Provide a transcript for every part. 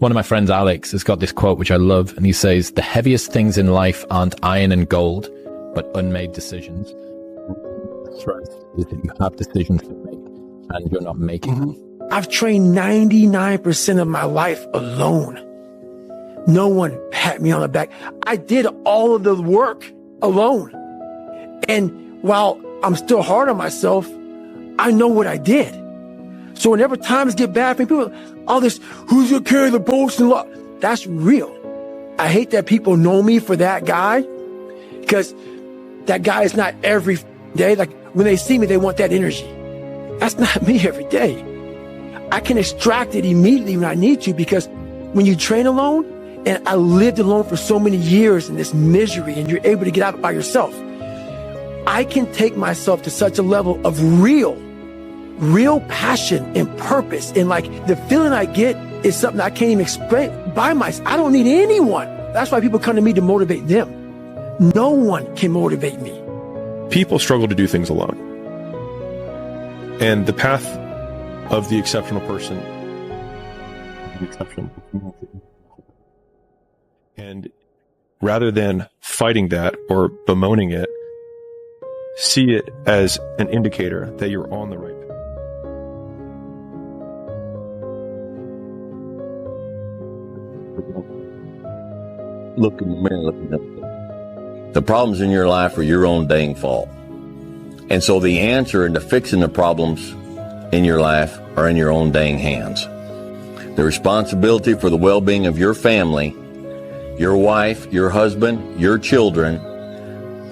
One of my friends, Alex, has got this quote, which I love. And he says, the heaviest things in life aren't iron and gold, but unmade decisions. Strength is that you have decisions to make and you're not making them. I've trained 99% of my life alone. No one pat me on the back. I did all of the work alone. And while I'm still hard on myself, I know what I did. So whenever times get bad for me, people, all this, who's gonna carry the boast and law? That's real. I hate that people know me for that guy, because that guy is not every day. Like when they see me, they want that energy. That's not me every day. I can extract it immediately when I need to, because when you train alone, and I lived alone for so many years in this misery, and you're able to get out by yourself, I can take myself to such a level of real passion and purpose. And like the feeling I get is something I can't even explain by myself. I don't need anyone. That's why people come to me to motivate them. No one can motivate me. People struggle to do things alone. And the path of the exceptional person, and rather than fighting that or bemoaning it, see it as an indicator that you're on the right path. Look in the mirror, look in the problems in your life are your own dang fault. And so the answer into fixing the problems in your life are in your own dang hands. The responsibility for the well-being of your family, your wife, your husband, your children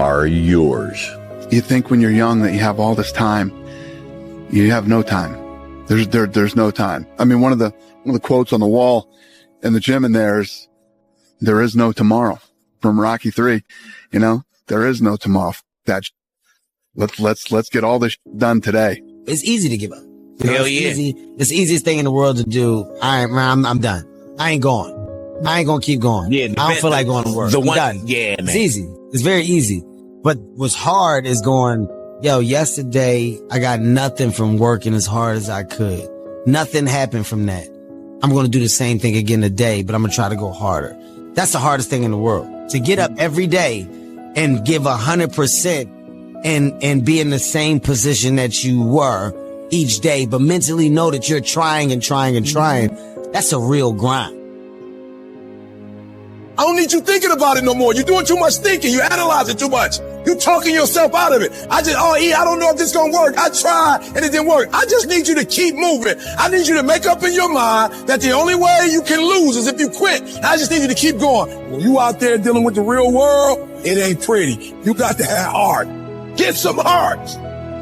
are yours. You think when you're young that you have all this time. You have no time. There's no time. I mean, one of the quotes on the wall in the gym in there is, there is no tomorrow, from Rocky 3. You know, there is no tomorrow. Let's get all this done today. It's easy to give up. Hell yeah. It's the easiest thing in the world to do. I'm done. I ain't going. I ain't gonna keep going. Yeah, I don't feel like going to work. Yeah, man. It's easy. It's very easy. But what's hard is going, yesterday I got nothing from working as hard as I could. Nothing happened from that. I'm going to do the same thing again today, but I'm going to try to go harder. That's the hardest thing in the world. To get up every day and give 100% and be in the same position that you were each day, but mentally know that you're trying and trying and trying. That's a real grind. I don't need you thinking about it no more. You're doing too much thinking. You analyze it too much. You're talking yourself out of it. I don't know if this is going to work. I tried and it didn't work. I just need you to keep moving. I need you to make up in your mind that the only way you can lose is if you quit. I just need you to keep going. When you out there dealing with the real world, it ain't pretty. You got to have heart. Get some heart.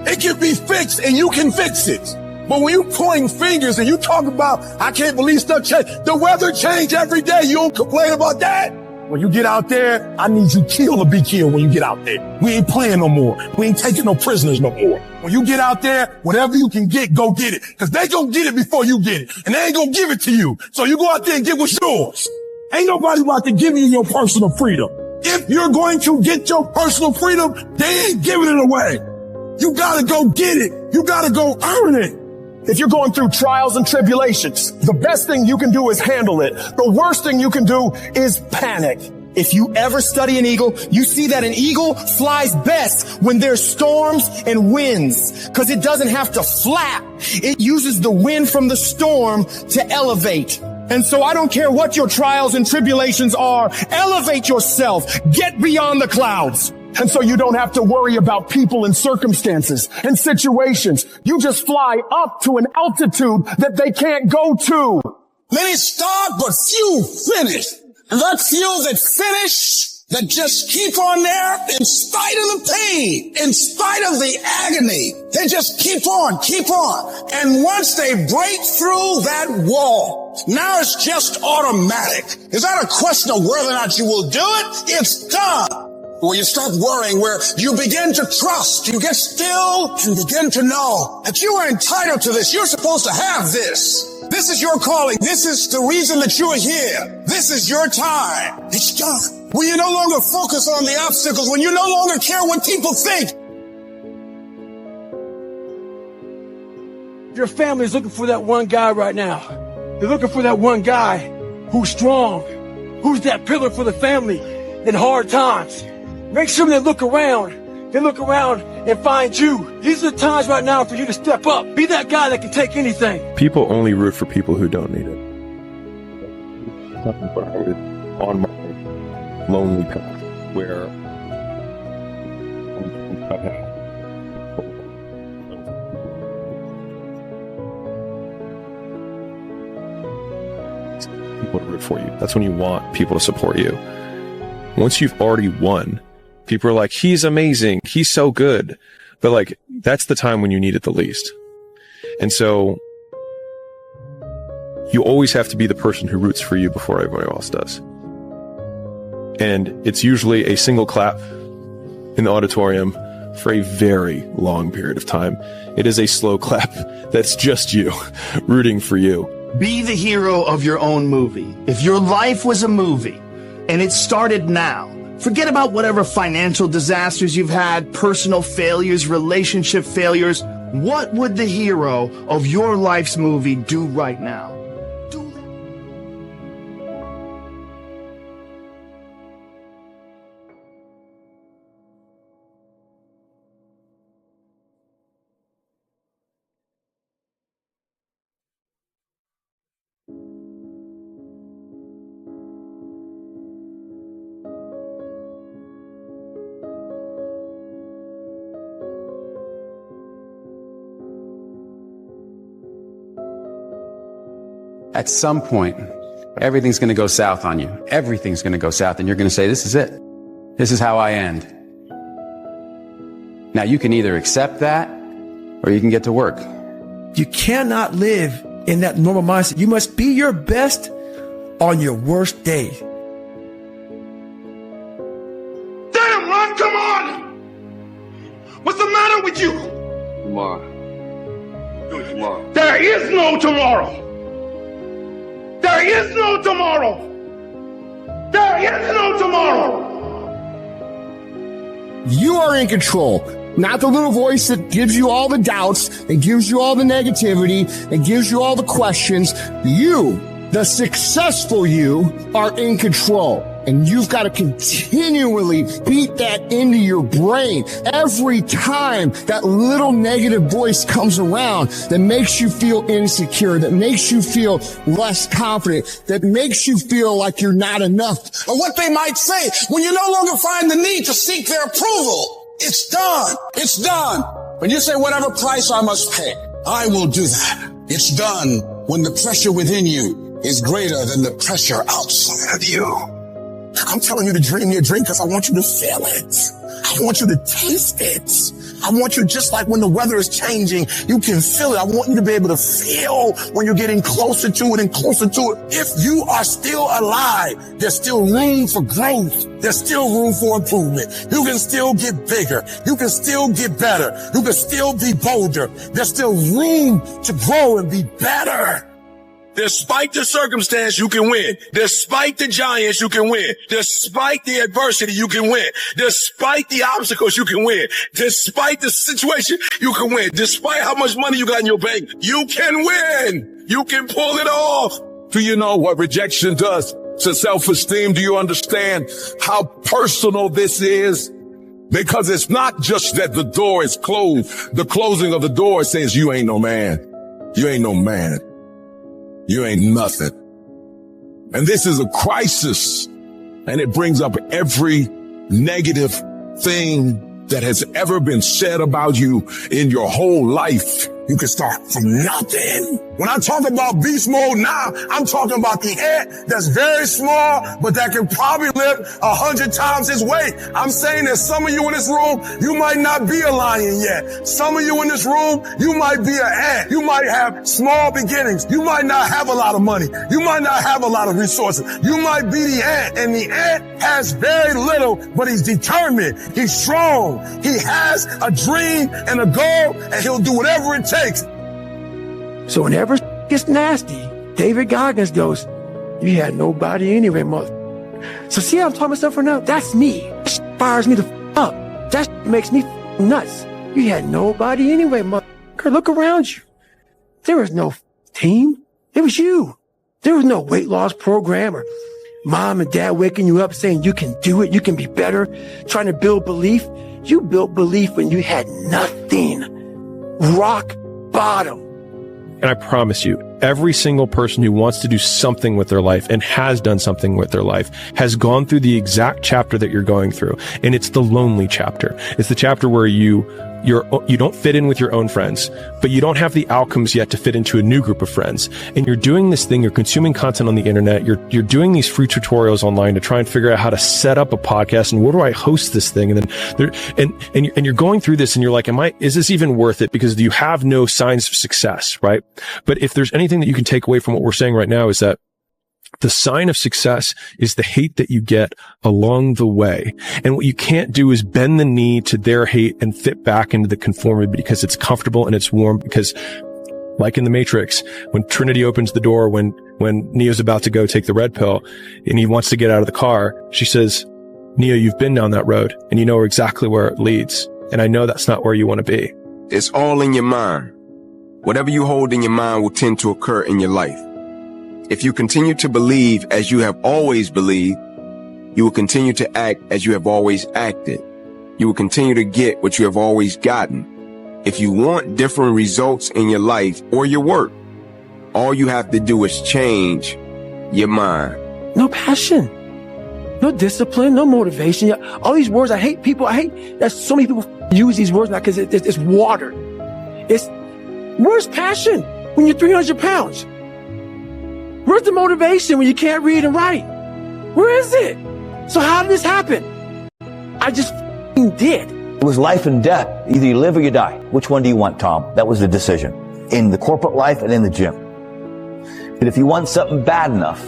It can be fixed and you can fix it. But when you pointing fingers and you talk about, I can't believe stuff change. The weather change every day. You don't complain about that. When you get out there, I need you killed or be killed when you get out there. We ain't playing no more. We ain't taking no prisoners no more. When you get out there, whatever you can get, go get it. Cause they gonna get it before you get it. And they ain't gonna give it to you. So you go out there and get what's yours. Ain't nobody about to give you your personal freedom. If you're going to get your personal freedom, they ain't giving it away. You gotta go get it. You gotta go earn it. If you're going through trials and tribulations, the best thing you can do is handle it. The worst thing you can do is panic. If you ever study an eagle, you see that an eagle flies best when there's storms and winds, because it doesn't have to flap. It uses the wind from the storm to elevate. And so I don't care what your trials and tribulations are, elevate yourself, get beyond the clouds. And so you don't have to worry about people and circumstances and situations. You just fly up to an altitude that they can't go to. Many start, but few finish. And that few that finish, that just keep on there in spite of the pain, in spite of the agony. They just keep on, keep on. And once they break through that wall, now it's just automatic. Is that a question of whether or not you will do it? It's done. Where you start worrying, where you begin to trust, you get still and begin to know that you are entitled to this. You're supposed to have this. This is your calling. This is the reason that you're here. This is your time. It's done. When you no longer focus on the obstacles, when you no longer care what people think. Your family is looking for that one guy right now. They're looking for that one guy who's strong, who's that pillar for the family in hard times. Make sure they look around and find you. These are the times right now for you to step up. Be that guy that can take anything. People only root for people who don't need it. When I was on my lonely path, where I had people to root for you. That's when you want people to support you. Once you've already won, people are like, he's amazing, he's so good. But like, that's the time when you need it the least. And so you always have to be the person who roots for you before everybody else does. And it's usually a single clap in the auditorium for a very long period of time. It is a slow clap that's just you rooting for you. Be the hero of your own movie. If your life was a movie and it started now, forget about whatever financial disasters you've had, personal failures, relationship failures. What would the hero of your life's movie do right now? At some point, everything's going to go south on you. Everything's going to go south, and you're going to say, this is it. This is how I end. Now, you can either accept that, or you can get to work. You cannot live in that normal mindset. You must be your best on your worst day. Damn, Ron, come on! What's the matter with you? Tomorrow. There is no tomorrow. There is no tomorrow. There is no tomorrow. You are in control. Not the little voice that gives you all the doubts, and gives you all the negativity, and gives you all the questions. You, the successful you, are in control. And you've got to continually beat that into your brain every time that little negative voice comes around that makes you feel insecure, that makes you feel less confident, that makes you feel like you're not enough. Or what they might say when you no longer find the need to seek their approval. It's done. It's done. When you say whatever price I must pay, I will do that. It's done when the pressure within you is greater than the pressure outside of you. I'm telling you to dream your dream because I want you to feel it. I want you to taste it. I want you, just like when the weather is changing, you can feel it. I want you to be able to feel when you're getting closer to it and closer to it. If you are still alive, there's still room for growth. There's still room for improvement. You can still get bigger. You can still get better. You can still be bolder. There's still room to grow and be better. Despite the circumstance, you can win. Despite the giants, you can win. Despite the adversity, you can win. Despite the obstacles, you can win. Despite the situation, you can win. Despite how much money you got in your bank, you can win. You can pull it off. Do you know what rejection does to self-esteem? Do you understand how personal this is? Because it's not just that the door is closed. The closing of the door says you ain't no man. You ain't no man. You ain't nothing. And this is a crisis, and it brings up every negative thing that has ever been said about you in your whole life. You can start from nothing. When I talk about beast mode now, I'm talking about the ant that's very small, but that can probably lift 100 times his weight. I'm saying that some of you in this room, you might not be a lion yet. Some of you in this room, you might be an ant. You might have small beginnings. You might not have a lot of money. You might not have a lot of resources. You might be the ant, and the ant has very little, but he's determined. He's strong. He has a dream and a goal, and he'll do whatever it takes. So whenever it gets nasty, David Goggins goes, you had nobody anyway, mother. So see how I'm talking myself right now? That's me. That fires me the up. That makes me nuts. You had nobody anyway, mother. Look around you. There was no team. It was you. There was no weight loss program or mom and dad waking you up saying you can do it, you can be better, trying to build belief. You built belief when you had nothing. Rock bottom. And I promise you, every single person who wants to do something with their life and has done something with their life has gone through the exact chapter that you're going through. And it's the lonely chapter. It's the chapter where you don't fit in with your own friends, but you don't have the outcomes yet to fit into a new group of friends. And you're doing this thing, you're consuming content on the internet, you're doing these free tutorials online to try and figure out how to set up a podcast and where do I host this thing? And then you're going through this and you're like, is this even worth it? Because you have no signs of success, right? But if there's anything that you can take away from what we're saying right now is that the sign of success is the hate that you get along the way. And what you can't do is bend the knee to their hate and fit back into the conformity because it's comfortable and it's warm. Because like in the Matrix, when Trinity opens the door, when Neo's about to go take the red pill and he wants to get out of the car, she says, Neo, you've been down that road and you know exactly where it leads. And I know that's not where you want to be. It's all in your mind. Whatever you hold in your mind will tend to occur in your life. If you continue to believe as you have always believed, you will continue to act as you have always acted. You will continue to get what you have always gotten. If you want different results in your life or your work, all you have to do is change your mind. No passion, no discipline, no motivation. All these words, I hate that so many people use these words now because it's water. Where's passion when you're 300 pounds? Where's the motivation when you can't read and write? Where is it? So how did this happen? I just did. It was life and death. Either you live or you die. Which one do you want, Tom? That was the decision. In the corporate life and in the gym. And if you want something bad enough,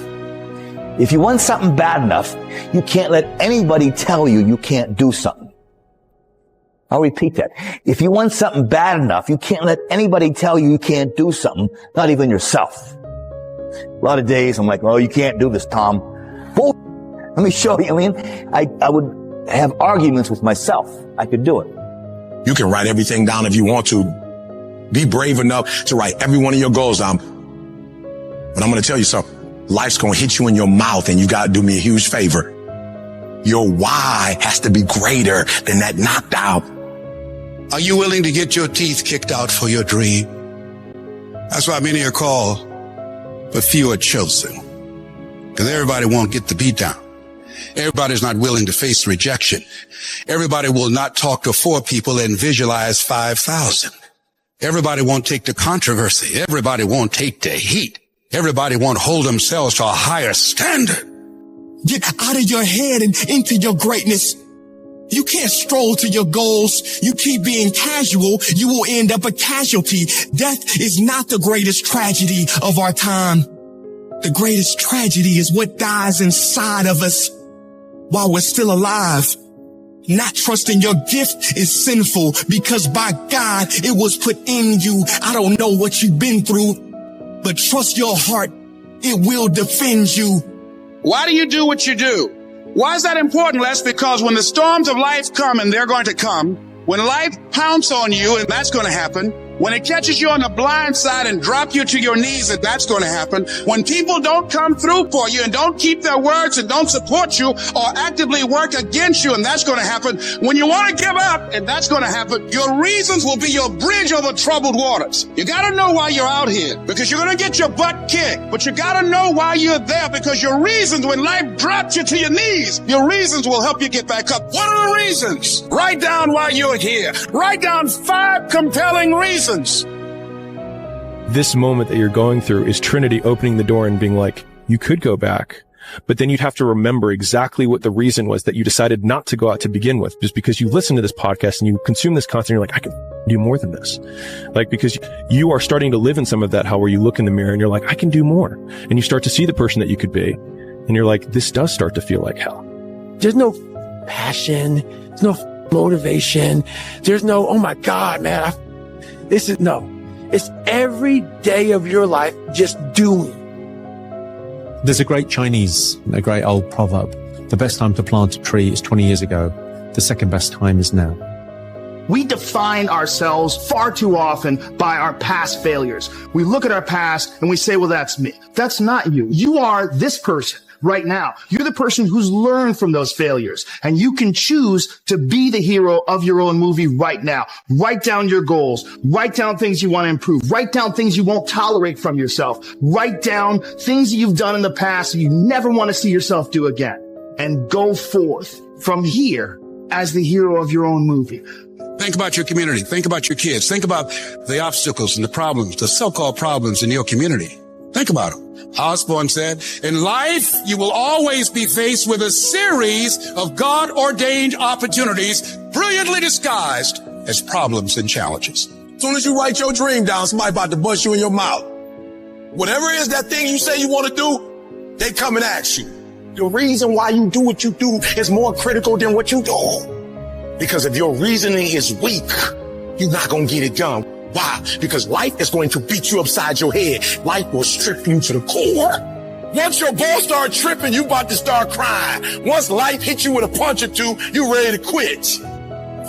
you can't let anybody tell you you can't do something. I'll repeat that. If you want something bad enough, you can't let anybody tell you you can't do something, not even yourself. A lot of days I'm like, oh, you can't do this, Tom. Bull. Let me show you. I mean, I would have arguments with myself. I could do it. You can write everything down if you want to. Be brave enough to write every one of your goals down. But I'm going to tell you something. Life's going to hit you in your mouth and you got to do me a huge favor. Your why has to be greater than that knocked out. Are you willing to get your teeth kicked out for your dream? That's why many are called, but few are chosen. Because everybody won't get the beat down. Everybody's not willing to face rejection. Everybody will not talk to 4 people and visualize 5,000. Everybody won't take the controversy. Everybody won't take the heat. Everybody won't hold themselves to a higher standard. Get out of your head and into your greatness. You can't stroll to your goals. You keep being casual, you will end up a casualty. Death is not the greatest tragedy of our time. The greatest tragedy is what dies inside of us while we're still alive. Not trusting your gift is sinful because by God, it was put in you. I don't know what you've been through, but trust your heart. It will defend you. Why do you do what you do? Why is that important, Les? Because when the storms of life come, and they're going to come, when life pounces on you, and that's going to happen, when it catches you on the blind side and drop you to your knees, and that's going to happen, when people don't come through for you and don't keep their words and don't support you or actively work against you, and that's going to happen, when you want to give up, and that's going to happen, your reasons will be your bridge over troubled waters. You got to know why you're out here, because you're going to get your butt kicked, but you got to know why you're there, because your reasons, when life drops you to your knees, your reasons will help you get back up. What are the reasons? Write down why you're here. Write down 5 compelling reasons. This moment that you're going through is Trinity opening the door and being like, you could go back, but then you'd have to remember exactly what the reason was that you decided not to go out to begin with, just because you listen to this podcast and you consume this content. You're like, I can do more than this. Like, because you are starting to live in some of that hell where you look in the mirror and you're like, I can do more. And you start to see the person that you could be. And you're like, this does start to feel like hell. There's no passion. There's no motivation. There's no, oh my God, man, it's every day of your life just doing. There's a great old proverb. The best time to plant a tree is 20 years ago. The second best time is now. We define ourselves far too often by our past failures. We look at our past and we say, well, that's me. That's not you. You are this person right now. You're the person who's learned from those failures, and you can choose to be the hero of your own movie right now. Write down your goals. Write down things you want to improve. Write down things you won't tolerate from yourself. Write down things you've done in the past that you never want to see yourself do again, and go forth from here as the hero of your own movie. Think about your community. Think about your kids. Think about the obstacles and the problems, the so-called problems in your community. Think about them. Osborne said, in life, you will always be faced with a series of God-ordained opportunities, brilliantly disguised as problems and challenges. As soon as you write your dream down, somebody about to bust you in your mouth. Whatever it is that thing you say you want to do, they come and ask you. The reason why you do what you do is more critical than what you do. Because if your reasoning is weak, you're not going to get it done. Why? Because life is going to beat you upside your head. Life will strip you to the core. Once your balls start tripping, you about to start crying. Once life hits you with a punch or two, you ready to quit.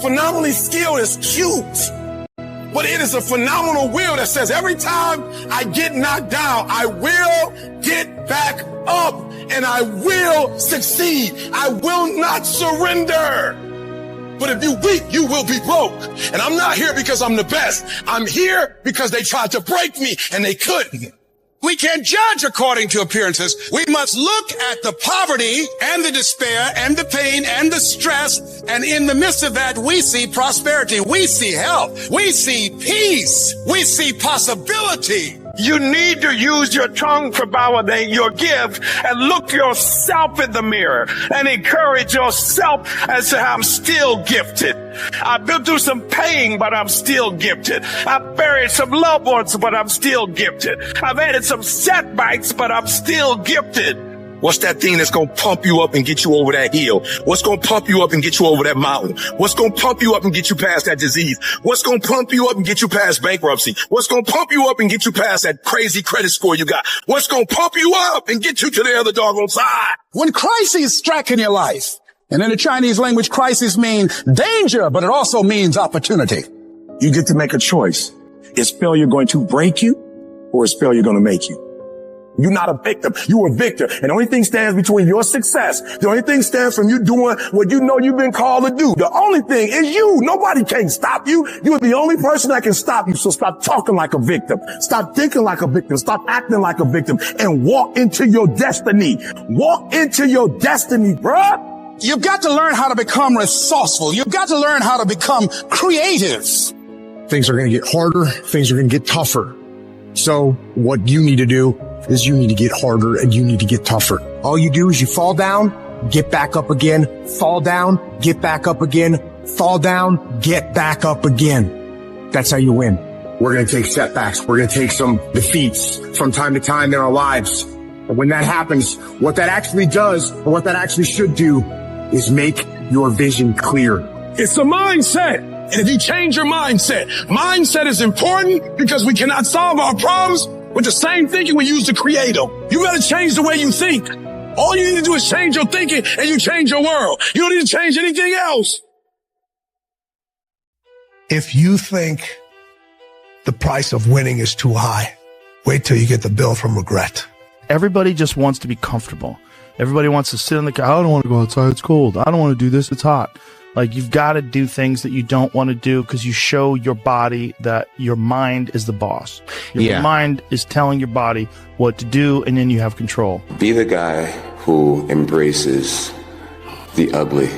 Phenomenally skilled is cute, but it is a phenomenal will that says every time I get knocked down, I will get back up and I will succeed. I will not surrender. But if you weak, you will be broke. And I'm not here because I'm the best. I'm here because they tried to break me and they couldn't. We can't judge according to appearances. We must look at the poverty and the despair and the pain and the stress. And in the midst of that, we see prosperity. We see health. We see peace. We see possibility. You need to use your tongue for validating your gift and look yourself in the mirror and encourage yourself as to how I'm still gifted. I've been through some pain, but I'm still gifted. I've buried some loved ones, but I'm still gifted. I've had some setbacks, but I'm still gifted. What's that thing that's going to pump you up and get you over that hill? What's going to pump you up and get you over that mountain? What's going to pump you up and get you past that disease? What's going to pump you up and get you past bankruptcy? What's going to pump you up and get you past that crazy credit score you got? What's going to pump you up and get you to the other doggone side? When crises strike in your life, and in the Chinese language, crisis means danger, but it also means opportunity. You get to make a choice. Is failure going to break you, or is failure going to make you? You're not a victim. You're a victor. And the only thing stands between your success, the only thing stands from you doing what you know you've been called to do. The only thing is you. Nobody can stop you. You're the only person that can stop you. So stop talking like a victim. Stop thinking like a victim. Stop acting like a victim and walk into your destiny. Walk into your destiny, bruh. You've got to learn how to become resourceful. You've got to learn how to become creative. Things are going to get harder. Things are going to get tougher. So what you need to do is you need to get harder and you need to get tougher. All you do is you fall down, get back up again, fall down, get back up again, fall down, get back up again. That's how you win. We're going to take setbacks. We're going to take some defeats from time to time in our lives. And when that happens, what that actually does, or what that actually should do, is make your vision clear. It's a mindset. And if you change your mindset is important because we cannot solve our problems with the same thinking we use to create them. You gotta change the way you think. All you need to do is change your thinking and you change your world. You don't need to change anything else. If you think the price of winning is too high, wait till you get the bill from regret. Everybody just wants to be comfortable. Everybody wants to sit in the car. I don't want to go outside. It's cold. I don't want to do this. It's hot. Like, you've got to do things that you don't want to do because you show your body that your mind is the boss. Your mind is telling your body what to do, and then you have control. Be the guy who embraces the ugly,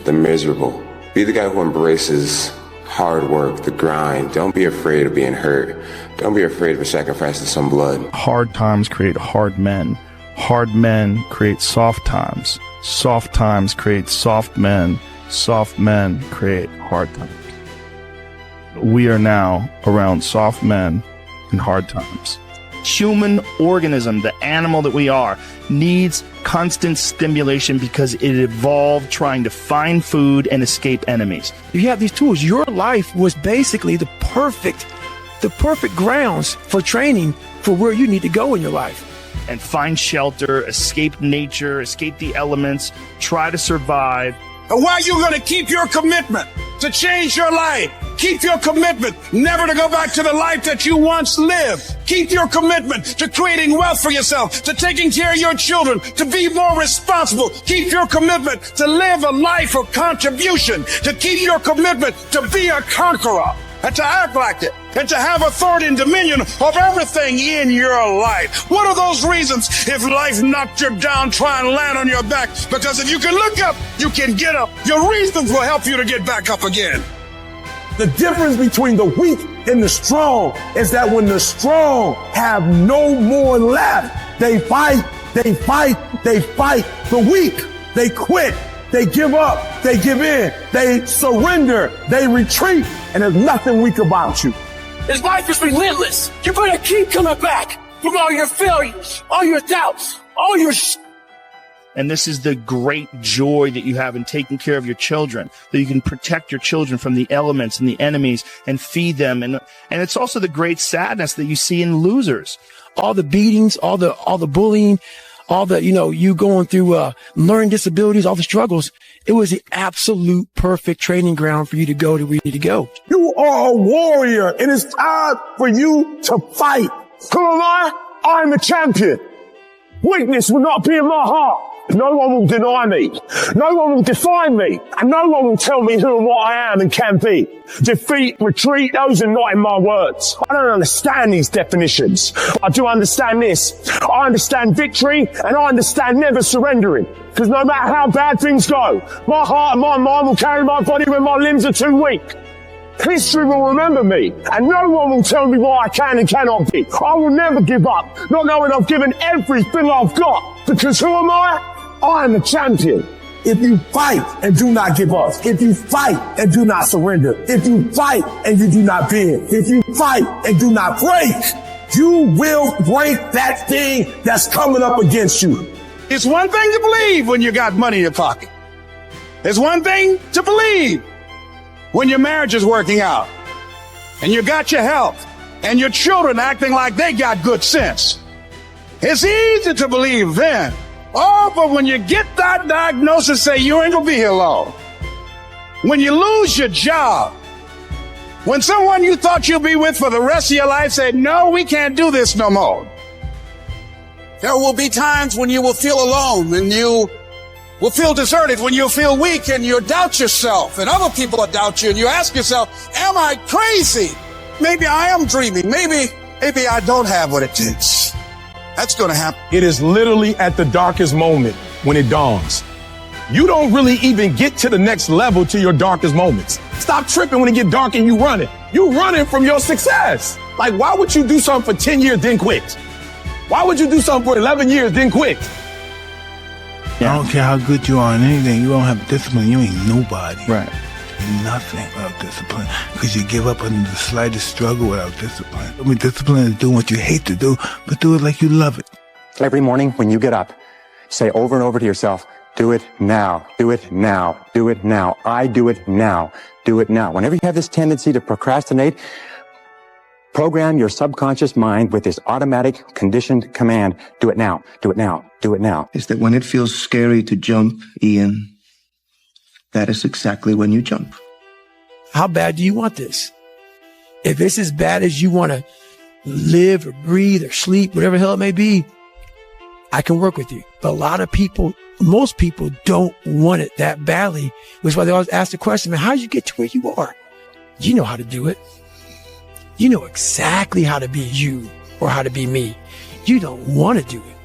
the miserable. Be the guy who embraces hard work, the grind. Don't be afraid of being hurt. Don't be afraid of sacrificing some blood. Hard times create hard men. Hard men create soft times. Soft times create soft men. Soft men create hard times. We are now around soft men and hard times. Human organism, the animal that we are, needs constant stimulation because it evolved trying to find food and escape enemies. If you have these tools, your life was basically the perfect grounds for training for where you need to go in your life. And find shelter, escape nature, escape the elements, try to survive. And why are you going to keep your commitment to change your life. Keep your commitment never to go back to the life that you once lived. Keep your commitment to creating wealth for yourself, to taking care of your children, to be more responsible. Keep your commitment to live a life of contribution, to keep your commitment to be a conqueror and to act like it and to have authority and dominion of everything in your life. What are those reasons if life knocked you down, try and land on your back? Because if you can look up, you can get up. Your reasons will help you to get back up again. The difference between the weak and the strong is that when the strong have no more left, they fight. The weak, they quit. They give up, they give in, they surrender, they retreat, and there's nothing weak about you. This life is relentless. You better keep coming back from all your failures, all your doubts, all your And this is the great joy that you have in taking care of your children, that you can protect your children from the elements and the enemies and feed them. And it's also the great sadness that you see in losers. all the beatings, all the bullying, all the, you going through learning disabilities, all the struggles. It was the absolute perfect training ground for you to go to where you need to go. You are a warrior. It is time for you to fight. Who am I? I'm the champion. Weakness will not be in my heart. No one will deny me. No one will define me. And no one will tell me who and what I am and can be. Defeat, retreat, those are not in my words. I don't understand these definitions. I do understand this. I understand victory and I understand never surrendering. Because no matter how bad things go, my heart and my mind will carry my body when my limbs are too weak. History will remember me, and no one will tell me what I can and cannot be. I will never give up, not knowing I've given everything I've got. Because who am I? I am the champion. If you fight and do not give up, if you fight and do not surrender, if you fight and you do not bend, if you fight and do not break, you will break that thing that's coming up against you. It's one thing to believe when you got money in your pocket. It's one thing to believe when your marriage is working out and you got your health and your children acting like they got good sense. It's easy to believe then. Oh, but when you get that diagnosis, say you ain't gonna be here long. When you lose your job, when someone you thought you'd be with for the rest of your life say, no, we can't do this no more. There will be times when you will feel alone and you will feel deserted, when you'll feel weak and you'll doubt yourself and other people will doubt you and you ask yourself, am I crazy? Maybe I am dreaming. Maybe I don't have what it takes. That's going to happen. It is literally at the darkest moment when it dawns. You don't really even get to the next level to your darkest moments. Stop tripping when it get dark and you running. You running from your success. Like, why would you do something for 10 years, then quit? Why would you do something for 11 years, then quit? I don't care how good you are in anything. You don't have discipline. You ain't nobody. Right. Nothing without discipline. Because you give up under the slightest struggle without discipline. I mean, discipline is doing what you hate to do, but do it like you love it. Every morning when you get up, say over and over to yourself, do it now, do it now, do it now. I do it now, do it now. Whenever you have this tendency to procrastinate, program your subconscious mind with this automatic conditioned command, do it now, do it now, do it now. Is that when it feels scary to jump, Ian, that is exactly when you jump. How bad do you want this? If it's as bad as you want to live or breathe or sleep, whatever the hell it may be, I can work with you. But a lot of people, most people don't want it that badly, which is why they always ask the question, man, how did you get to where you are? You know how to do it. You know exactly how to be you or how to be me. You don't want to do it.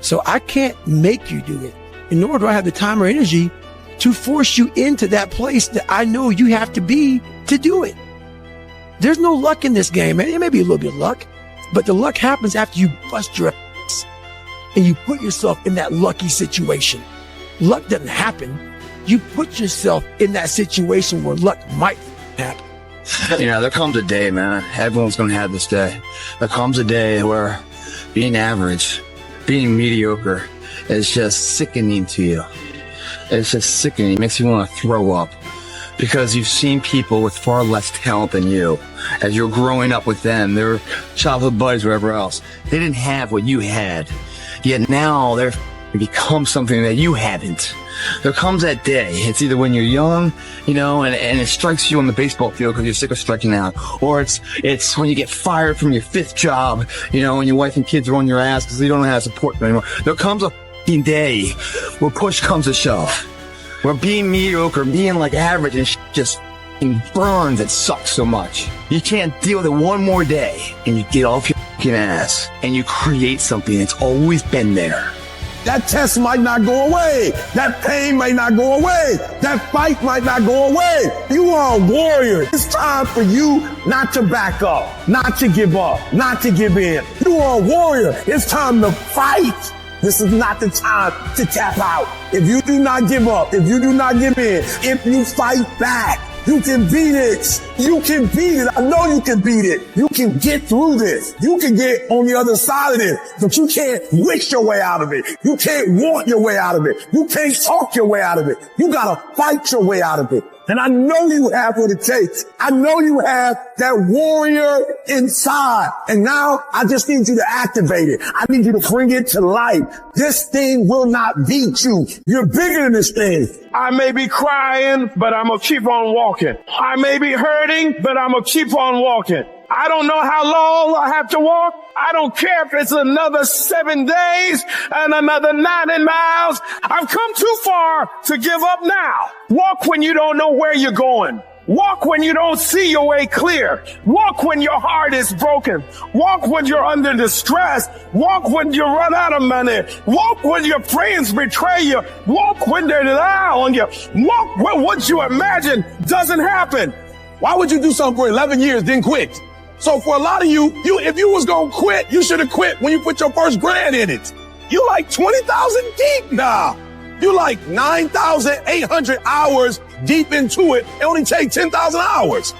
So I can't make you do it. And nor do I have the time or energy to force you into that place that I know you have to be to do it. There's no luck in this game, man. It may be a little bit of luck, but the luck happens after you bust your ass and you put yourself in that lucky situation. Luck doesn't happen. You put yourself in that situation where luck might happen. There comes a day, man. Everyone's going to have this day. There comes a day where being average, being mediocre is just sickening to you. It's just sickening. It makes you want to throw up because you've seen people with far less talent than you. As you're growing up with them, their childhood buddies, whatever else, they didn't have what you had. Yet now they're and become something that you haven't. There comes that day. It's either when you're young, you know, and it strikes you on the baseball field because you're sick of striking out, or it's when you get fired from your 5th job, you know, and your wife and kids are on your ass because you don't know how to support them anymore. There comes a f***ing day where push comes to shove, where being mediocre, being like average and just burns, it sucks so much. You can't deal with it one more day, and you get off your f***ing ass and you create something that's always been there. That test might not go away. That pain might not go away. That fight might not go away. You are a warrior. It's time for you not to back up, not to give up, not to give in. You are a warrior. It's time to fight. This is not the time to tap out. If you do not give up, if you do not give in, if you fight back, you can beat it. You can beat it. I know you can beat it. You can get through this. You can get on the other side of this, but you can't wish your way out of it. You can't want your way out of it. You can't talk your way out of it. You gotta fight your way out of it. And I know you have what it takes. I know you have that warrior inside. And now I just need you to activate it. I need you to bring it to life. This thing will not beat you. You're bigger than this thing. I may be crying, but I'm gonna keep on walking. I may be hurting, but I'm gonna keep on walking. I don't know how long I have to walk. I don't care if it's another 7 days and another 90 miles. I've come too far to give up now. Walk when you don't know where you're going. Walk when you don't see your way clear. Walk when your heart is broken. Walk when you're under distress. Walk when you run out of money. Walk when your friends betray you. Walk when they lie on you. Walk when what you imagine doesn't happen. Why would you do something for 11 years, then quit? So for a lot of you, if you was gonna quit, you should have quit when you put your first grand in it. You like 20,000 deep now. You like 9,800 hours deep into it. It only take 10,000 hours.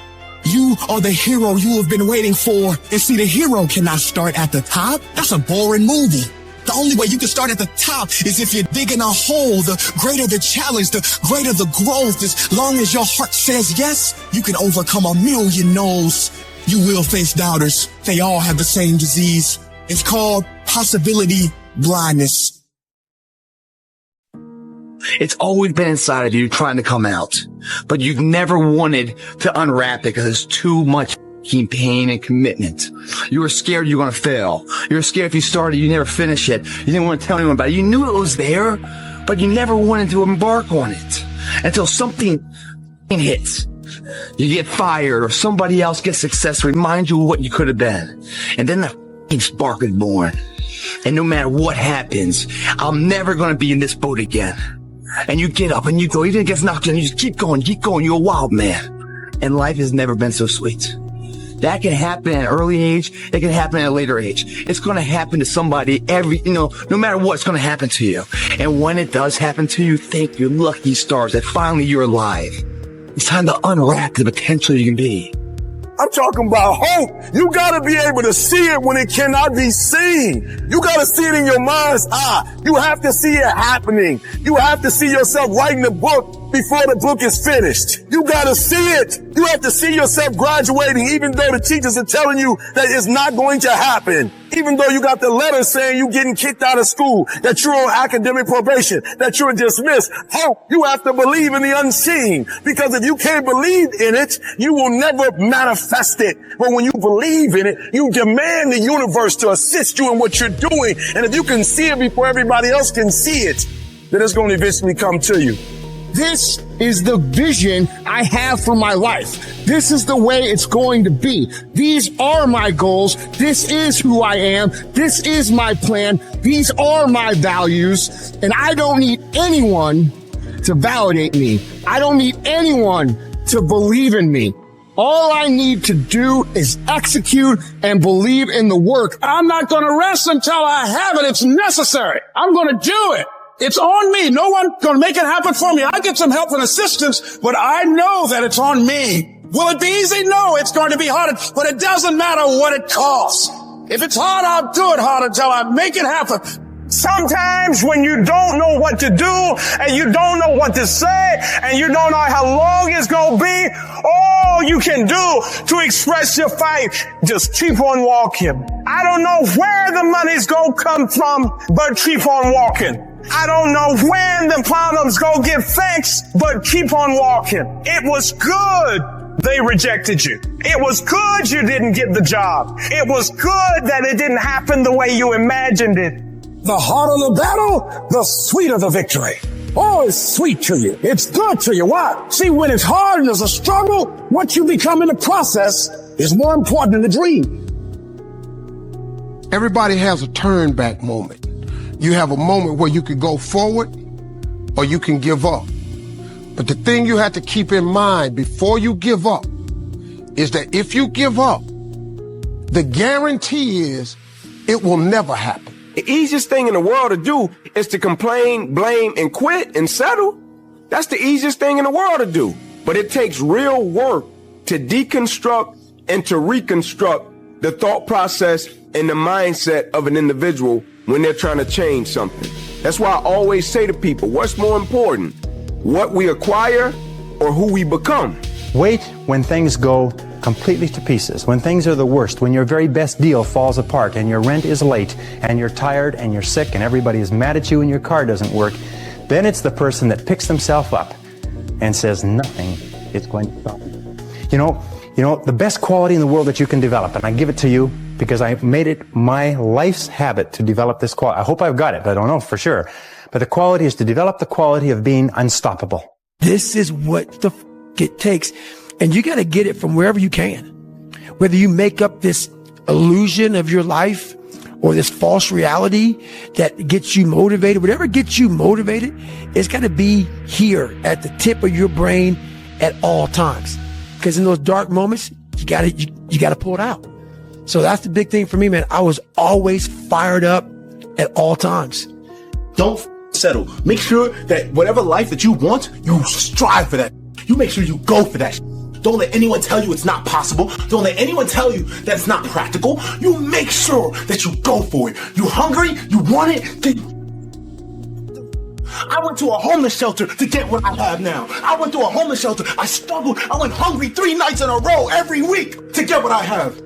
You are the hero you have been waiting for. And see, the hero cannot start at the top. That's a boring movie. The only way you can start at the top is if you're digging a hole. The greater the challenge, the greater the growth. As long as your heart says yes, you can overcome a million no's. You will face doubters. They all have the same disease. It's called possibility blindness. It's always been inside of you trying to come out, but you've never wanted to unwrap it because it's too much pain and commitment. You were scared you were going to fail. You were scared if you started, you never finish it. You didn't want to tell anyone about it. You knew it was there, but you never wanted to embark on it until something hits. You get fired or somebody else gets success, remind you of what you could have been. And then the spark is born. And no matter what happens, I'm never going to be in this boat again. And you get up and you go, even if it gets knocked down, you just keep going. You're a wild man. And life has never been so sweet. That can happen at an early age. It can happen at a later age. It's going to happen to somebody no matter what, it's going to happen to you. And when it does happen to you, thank your lucky stars that finally you're alive. It's time to unwrap the potential you can be. I'm talking about hope. You gotta be able to see it when it cannot be seen. You gotta see it in your mind's eye. You have to see it happening. You have to see yourself writing the book before the book is finished. You gotta see it. You have to see yourself graduating even though the teachers are telling you that it's not going to happen. Even though you got the letter saying you getting kicked out of school, that you're on academic probation, that you're dismissed. Hope, you have to believe in the unseen. Because if you can't believe in it, you will never manifest it. But when you believe in it, you demand the universe to assist you in what you're doing. And if you can see it before everybody else can see it, then it's going to eventually come to you. This is the vision I have for my life. This is the way it's going to be. These are my goals. This is who I am. This is my plan. These are my values. And I don't need anyone to validate me. I don't need anyone to believe in me. All I need to do is execute and believe in the work. I'm not going to rest until I have it. It's necessary. I'm going to do it. It's on me. No one's going to make it happen for me. I get some help and assistance, but I know that it's on me. Will it be easy? No, it's going to be hard, but it doesn't matter what it costs. If it's hard, I'll do it hard until I make it happen. Sometimes when you don't know what to do and you don't know what to say and you don't know how long it's going to be, all you can do to express your fight, just keep on walking. I don't know where the money's going to come from, but keep on walking. I don't know when the problems go get fixed, but keep on walking. It was good they rejected you. It was good you didn't get the job. It was good that it didn't happen the way you imagined it. The harder the battle, the sweeter the victory. Oh, it's sweet to you. It's good to you. Why? See, when it's hard and there's a struggle, what you become in the process is more important than the dream. Everybody has a turn back moment. You have a moment where you can go forward or you can give up. But the thing you have to keep in mind before you give up is that if you give up, the guarantee is it will never happen. The easiest thing in the world to do is to complain, blame, and quit and settle. That's the easiest thing in the world to do. But it takes real work to deconstruct and to reconstruct the thought process and the mindset of an individual when they're trying to change something. That's why I always say to people, what's more important, what we acquire or who we become? Wait when things go completely to pieces, when things are the worst, when your very best deal falls apart and your rent is late and you're tired and you're sick and everybody is mad at you and your car doesn't work. Then it's the person that picks themselves up and says nothing is going to stop me. You know, the best quality in the world that you can develop, and I give it to you because I made it my life's habit to develop this quality. I hope I've got it, but I don't know for sure. But the quality is to develop the quality of being unstoppable. This is what the it takes. And you got to get it from wherever you can. Whether you make up this illusion of your life or this false reality that gets you motivated, whatever gets you motivated, it's got to be here at the tip of your brain at all times. Because in those dark moments, you got to pull it out. So that's the big thing for me, man. I was always fired up at all times. Don't settle. Make sure that whatever life that you want, you strive for that. You make sure you go for that. Don't let anyone tell you it's not possible. Don't let anyone tell you that it's not practical. You make sure that you go for it. You hungry? You want it? I went to a homeless shelter to get what I have now. I went to a homeless shelter. I struggled. I went hungry 3 nights in a row every week to get what I have.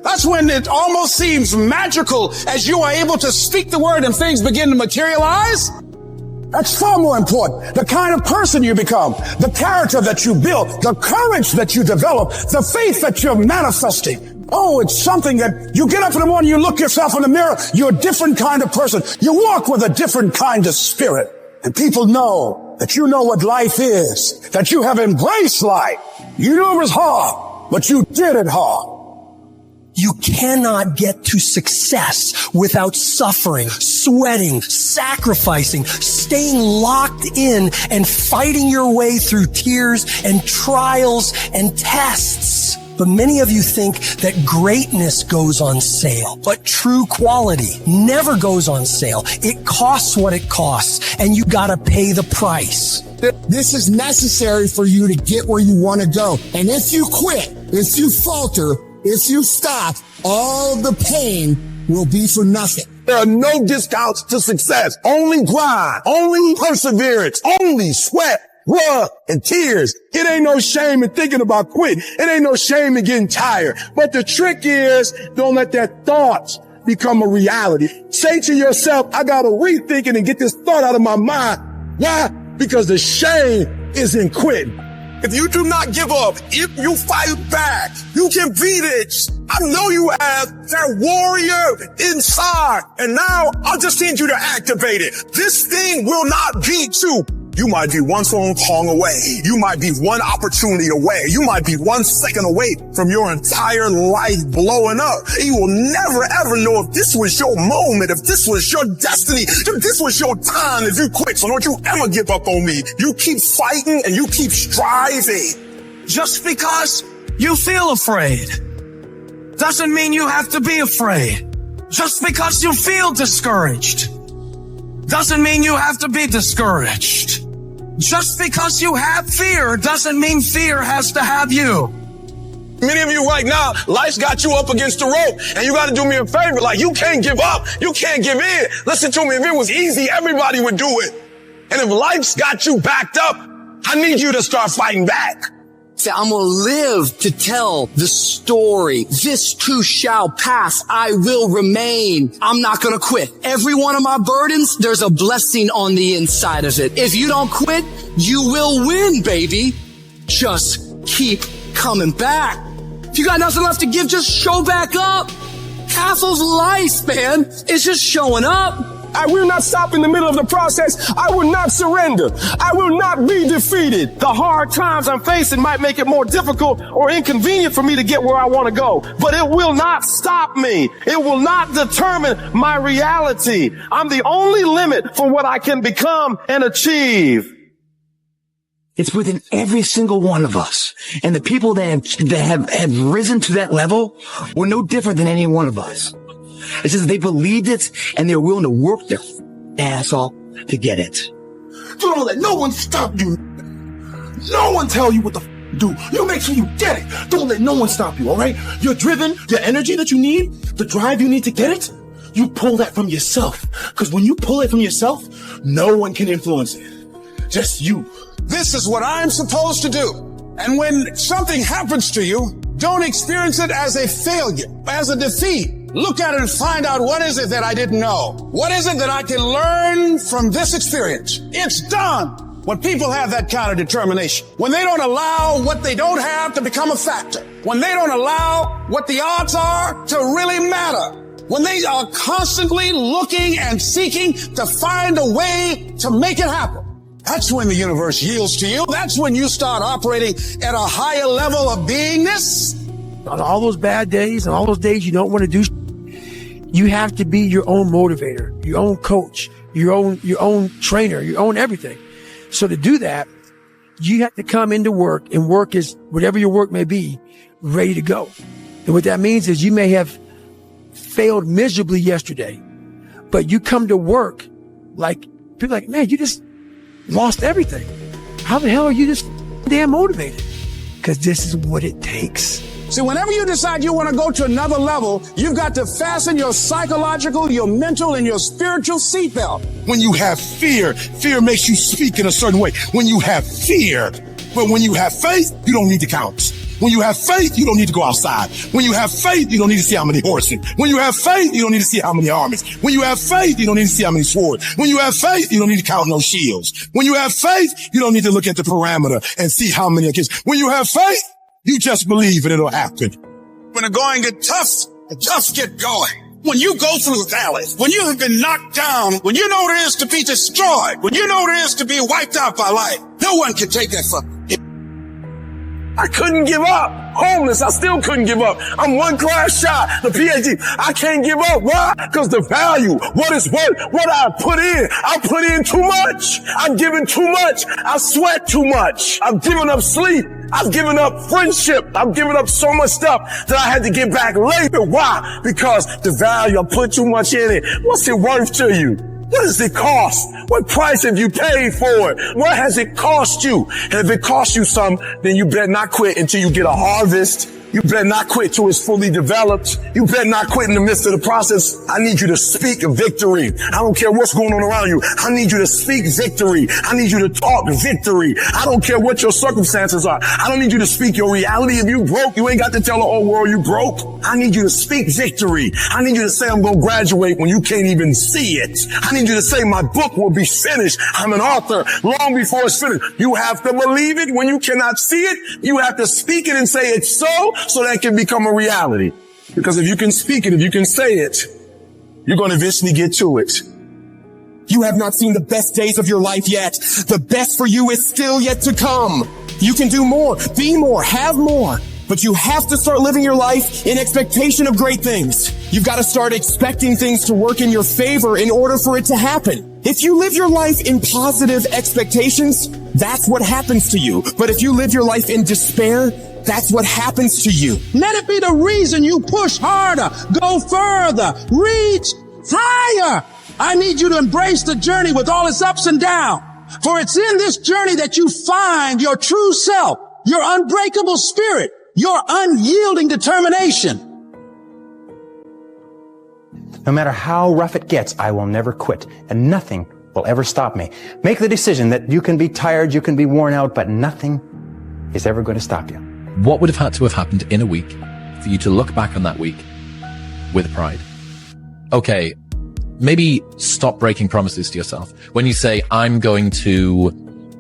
That's when it almost seems magical as you are able to speak the word and things begin to materialize. That's far more important. The kind of person you become, the character that you build, the courage that you develop, the faith that you're manifesting. Oh, it's something that you get up in the morning, you look yourself in the mirror, you're a different kind of person. You walk with a different kind of spirit. And people know that you know what life is, that you have embraced life. You knew it was hard, but you did it hard. You cannot get to success without suffering, sweating, sacrificing, staying locked in and fighting your way through tears and trials and tests. But many of you think that greatness goes on sale, but true quality never goes on sale. It costs what it costs, and you gotta pay the price. This is necessary for you to get where you want to go. And if you quit, if you falter, if you stop, all the pain will be for nothing. There are no discounts to success. Only grind, only perseverance, only sweat, blood, and tears. It ain't no shame in thinking about quitting. It ain't no shame in getting tired. But the trick is, don't let that thoughts become a reality. Say to yourself, I gotta rethink it and get this thought out of my mind. Why? Because the shame is in quitting. If you do not give up, if you fight back, you can beat it. I know you have that warrior inside. And now I just need you to activate it. This thing will not beat you. You might be one phone call away. You might be one opportunity away. You might be 1 second away from your entire life blowing up. You will never ever know if this was your moment, if this was your destiny, if this was your time, if you quit. So don't you ever give up on me. You keep fighting and you keep striving. Just because you feel afraid doesn't mean you have to be afraid. Just because you feel discouraged doesn't mean you have to be discouraged. Just because you have fear doesn't mean fear has to have you. Many of you right now, life's got you up against the rope, and you got to do me a favor. Like, you can't give up. You can't give in. Listen to me. If it was easy, everybody would do it. And if life's got you backed up, I need you to start fighting back. Say, I'm going to live to tell the story. This too shall pass. I will remain. I'm not going to quit. Every one of my burdens, there's a blessing on the inside of it. If you don't quit, you will win, baby. Just keep coming back. If you got nothing left to give, just show back up. Half of life, man, is just showing up. I will not stop in the middle of the process. I will not surrender. I will not be defeated. The hard times I'm facing might make it more difficult or inconvenient for me to get where I want to go, but it will not stop me. It will not determine my reality. I'm the only limit for what I can become and achieve. It's within every single one of us. And the people that have risen to that level were no different than any one of us. It's just they believed it and they're willing to work their ass off to get it. Don't let no one stop you. No one tell you what the do. You make sure you get it. Don't let no one stop you, all right? You're driven, your energy that you need, the drive you need to get it, you pull that from yourself. Because when you pull it from yourself, no one can influence it. Just you. This is what I'm supposed to do. And when something happens to you, don't experience it as a failure, as a defeat. Look at it and find out, what is it that I didn't know? What is it that I can learn from this experience? It's done when people have that kind of determination. When they don't allow what they don't have to become a factor. When they don't allow what the odds are to really matter. When they are constantly looking and seeking to find a way to make it happen. That's when the universe yields to you. That's when you start operating at a higher level of beingness. On all those bad days and all those days you don't want to do, you have to be your own motivator, your own coach, your own trainer, your own everything. So to do that, you have to come into work, and work is whatever your work may be, ready to go. And what that means is you may have failed miserably yesterday, but you come to work like people are like, man, you just lost everything. How the hell are you just damn motivated? Because this is what it takes. See, whenever you decide you want to go to another level, you've got to fasten your psychological, your mental, and your spiritual seatbelt. When you have fear, fear makes you speak in a certain way. When you have fear, but when you have faith, you don't need to count. When you have faith, you don't need to go outside. When you have faith, you don't need to see how many horses. When you have faith, you don't need to see how many armies. When you have faith, you don't need to see how many swords. When you have faith, you don't need to count no shields. When you have faith, you don't need to look at the parameter and see how many kids. When you have faith, you just believe and it'll happen. When the going gets tough, just get going. When you go through valleys, when you have been knocked down, when you know what it is to be destroyed, when you know what it is to be wiped out by life, no one can take that from you. I couldn't give up. Homeless, I still couldn't give up. I'm one class shot, the PhD. I can't give up. Why? Because the value, what is worth, what I put in too much. I'm giving too much. I sweat too much. I've given up sleep. I've given up friendship. I've given up so much stuff that I had to get back later. Why? Because the value, I put too much in it. What's it worth to you? What does it cost? What price have you paid for it? What has it cost you? And if it costs you something, then you better not quit until you get a harvest. You better not quit till it's fully developed. You better not quit in the midst of the process. I need you to speak victory. I don't care what's going on around you. I need you to speak victory. I need you to talk victory. I don't care what your circumstances are. I don't need you to speak your reality. If you broke, you ain't got to tell the whole world you broke. I need you to speak victory. I need you to say I'm going to graduate when you can't even see it. I need you to say my book will be finished. I'm an author long before it's finished. You have to believe it when you cannot see it. You have to speak it and say it's so that can become a reality. Because if you can speak it, if you can say it, you're going to eventually get to it. You have not seen the best days of your life yet. The best for you is still yet to come. You can do more, be more, have more. But you have to start living your life in expectation of great things. You've got to start expecting things to work in your favor in order for it to happen. If you live your life in positive expectations, that's what happens to you. But if you live your life in despair, that's what happens to you. Let it be the reason you push harder, go further, reach higher. I need you to embrace the journey with all its ups and downs. For it's in this journey that you find your true self, your unbreakable spirit, your unyielding determination. No matter how rough it gets, I will never quit, and nothing will ever stop me. Make the decision that you can be tired, you can be worn out, but nothing is ever going to stop you. What would have had to have happened in a week for you to look back on that week with pride? Okay, maybe stop breaking promises to yourself. When you say, I'm going to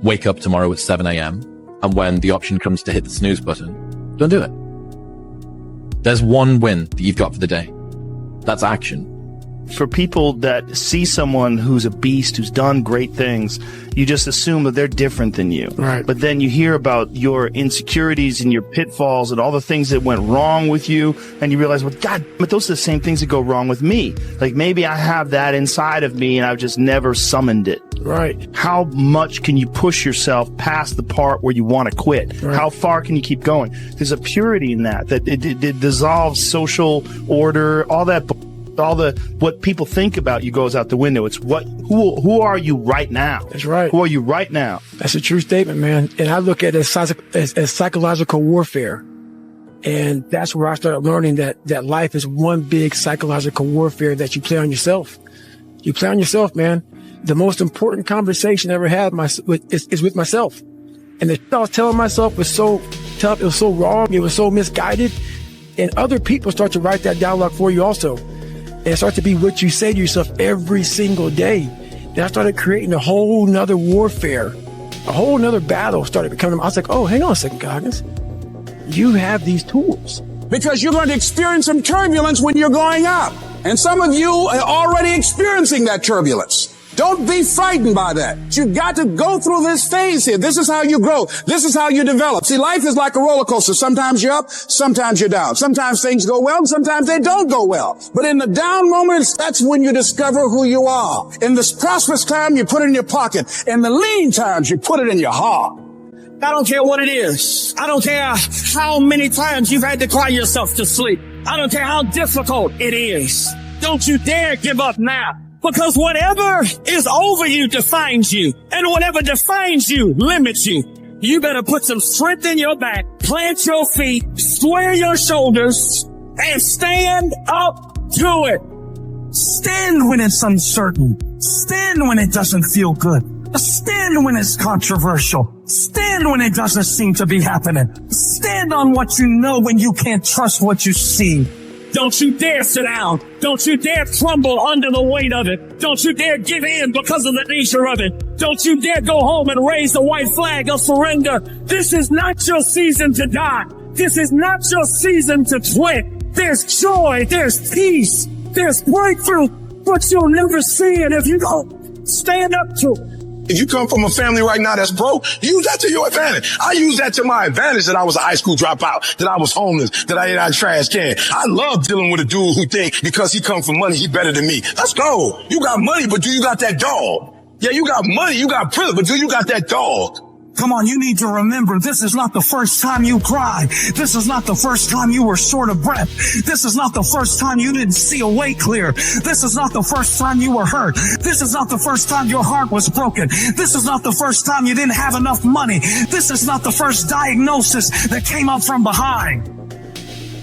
wake up tomorrow at 7 a.m., and when the option comes to hit the snooze button, don't do it. There's one win that you've got for the day. That's action. For people that see someone who's a beast, who's done great things, you just assume that they're different than you. Right. But then you hear about your insecurities and your pitfalls and all the things that went wrong with you, and you realize, well, God, but those are the same things that go wrong with me. Like, maybe I have that inside of me and I've just never summoned it. Right. How much can you push yourself past the part where you want to quit? Right. How far can you keep going? There's a purity in that it dissolves social order, all that. All the what people think about you goes out the window. It's who are you right now? That's right. Who are you right now? That's a true statement, man. And I look at it as psychological warfare. And that's where I started learning that life is one big psychological warfare that you play on yourself. You play on yourself, man. The most important conversation I ever had is with myself. And the stuff I was telling myself was so tough. It was so wrong. It was so misguided. And other people start to write that dialogue for you also. And it starts to be what you say to yourself every single day. And I started creating a whole nother warfare, a whole nother battle started becoming. I was like, oh, hang on a second, Goggins. You have these tools. Because you're going to experience some turbulence when you're going up. And some of you are already experiencing that turbulence. Don't be frightened by that. You've got to go through this phase here. This is how you grow. This is how you develop. See, life is like a roller coaster. Sometimes you're up, sometimes you're down. Sometimes things go well, and sometimes they don't go well. But in the down moments, that's when you discover who you are. In the prosperous time, you put it in your pocket. In the lean times, you put it in your heart. I don't care what it is. I don't care how many times you've had to cry yourself to sleep. I don't care how difficult it is. Don't you dare give up now. Because whatever is over you defines you. And whatever defines you limits you. You better put some strength in your back, plant your feet, square your shoulders, and stand up to it. Stand when it's uncertain. Stand when it doesn't feel good. Stand when it's controversial. Stand when it doesn't seem to be happening. Stand on what you know when you can't trust what you see. Don't you dare sit down. Don't you dare crumble under the weight of it. Don't you dare give in because of the nature of it. Don't you dare go home and raise the white flag of surrender. This is not your season to die. This is not your season to quit. There's joy. There's peace. There's breakthrough. But you'll never see it if you don't stand up to it. If you come from a family right now that's broke, use that to your advantage. I use that to my advantage that I was a high school dropout, that I was homeless, that I ate out of trash can. I love dealing with a dude who think because he come from money, he better than me. Let's go. You got money, but do you got that dog? Yeah, you got money, you got privilege, but do you got that dog? Come on, you need to remember, this is not the first time you cried. This is not the first time you were short of breath. This is not the first time you didn't see a way clear. This is not the first time you were hurt. This is not the first time your heart was broken. This is not the first time you didn't have enough money. This is not the first diagnosis that came up from behind.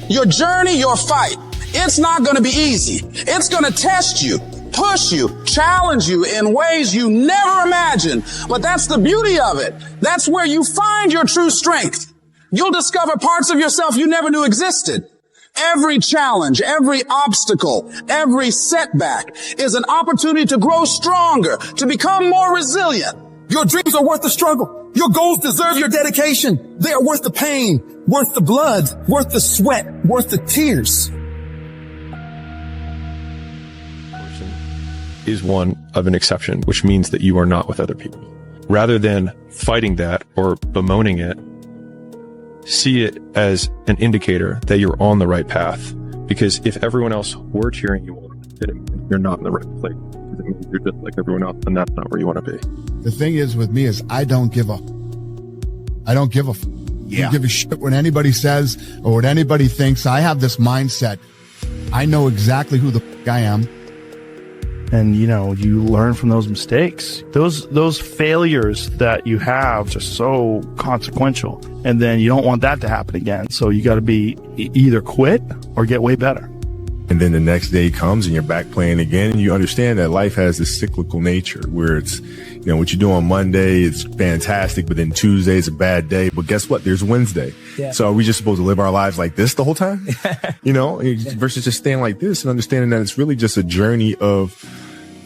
Your journey, your fight, it's not going to be easy. It's going to test you, push you, challenge you in ways you never imagined. But that's the beauty of it. That's where you find your true strength. You'll discover parts of yourself you never knew existed. Every challenge, every obstacle, every setback is an opportunity to grow stronger, to become more resilient. Your dreams are worth the struggle. Your goals deserve your dedication. They are worth the pain, worth the blood, worth the sweat, worth the tears. Is one of an exception, which means that you are not with other people. Rather than fighting that or bemoaning it, see it as an indicator that you're on the right path. Because if everyone else were cheering you on, then you're not in the right place. It means you're just like everyone else, and that's not where you want to be. The thing is with me is I don't give up. I don't give a I don't give a shit what anybody says or what anybody thinks. I have this mindset. I know exactly who the f*** I am. And, you know, you learn from those mistakes. Those failures that you have are so consequential. And then you don't want that to happen again. So you got to be either quit or get way better. And then the next day comes and you're back playing again. And you understand that life has this cyclical nature where it's, you know, what you do on Monday is fantastic, but then Tuesday is a bad day. But guess what? There's Wednesday. Yeah. So are we just supposed to live our lives like this the whole time? You know, versus just staying like this and understanding that it's really just a journey of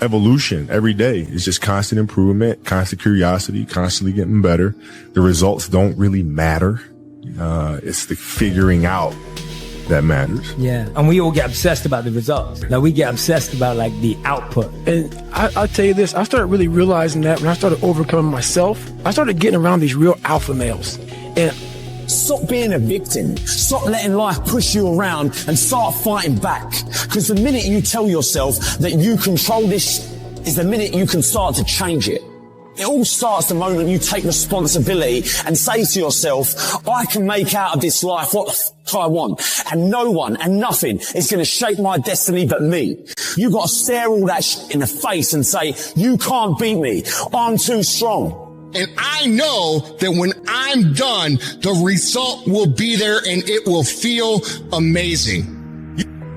evolution every day. It's just constant improvement, constant curiosity, constantly getting better. The results don't really matter. It's the figuring out that matters. Yeah. And we all get obsessed about the results. Like we get obsessed about like the output. And I'll tell you this, I started really realizing that when I started overcoming myself, I started getting around these real alpha males. And stop being a victim. Stop letting life push you around and start fighting back. Because the minute you tell yourself that you control this is the minute you can start to change it. It all starts the moment you take responsibility and say to yourself, I can make out of this life what the f*** I want. And no one and nothing is going to shape my destiny but me. You got to stare all that shit in the face and say, you can't beat me. I'm too strong. And I know that when I'm done, the result will be there and it will feel amazing.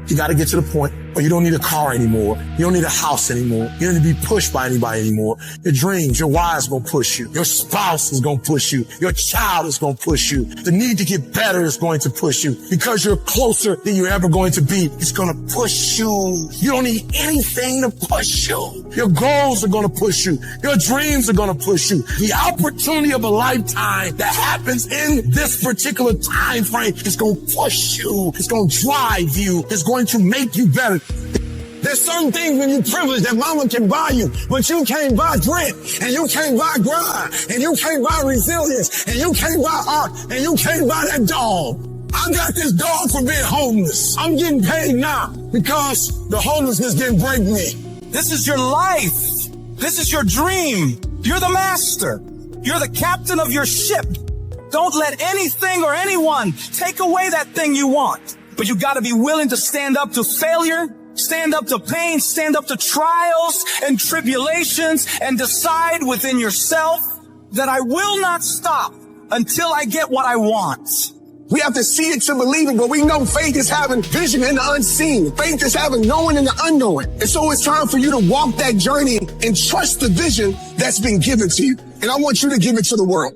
You got to get to the point where you don't need a car anymore. You don't need a house anymore. You don't need to be pushed by anybody anymore. Your dreams, your wives going to push you. Your spouse is going to push you. Your child is going to push you. The need to get better is going to push you because you're closer than you're ever going to be. It's going to push you. You don't need anything to push you. Your goals are going to push you. Your dreams are going to push you. The opportunity of a lifetime that happens in this particular time frame is going to push you. It's going to drive you. It's going to make you better. There's certain things when you're privileged that mama can buy you, but you can't buy grit, and you can't buy grind, and you can't buy resilience, and you can't buy art, and you can't buy that dog. I got this dog for being homeless. I'm getting paid now because the homelessness didn't break me. This is your life. This is your dream. You're the master. You're the captain of your ship. Don't let anything or anyone take away that thing you want. But you gotta be willing to stand up to failure, stand up to pain, stand up to trials and tribulations, and decide within yourself that I will not stop until I get what I want. We have to see it to believe it, but we know faith is having vision in the unseen. Faith is having knowing in the unknown. And so it's time for you to walk that journey and trust the vision that's been given to you. And I want you to give it to the world.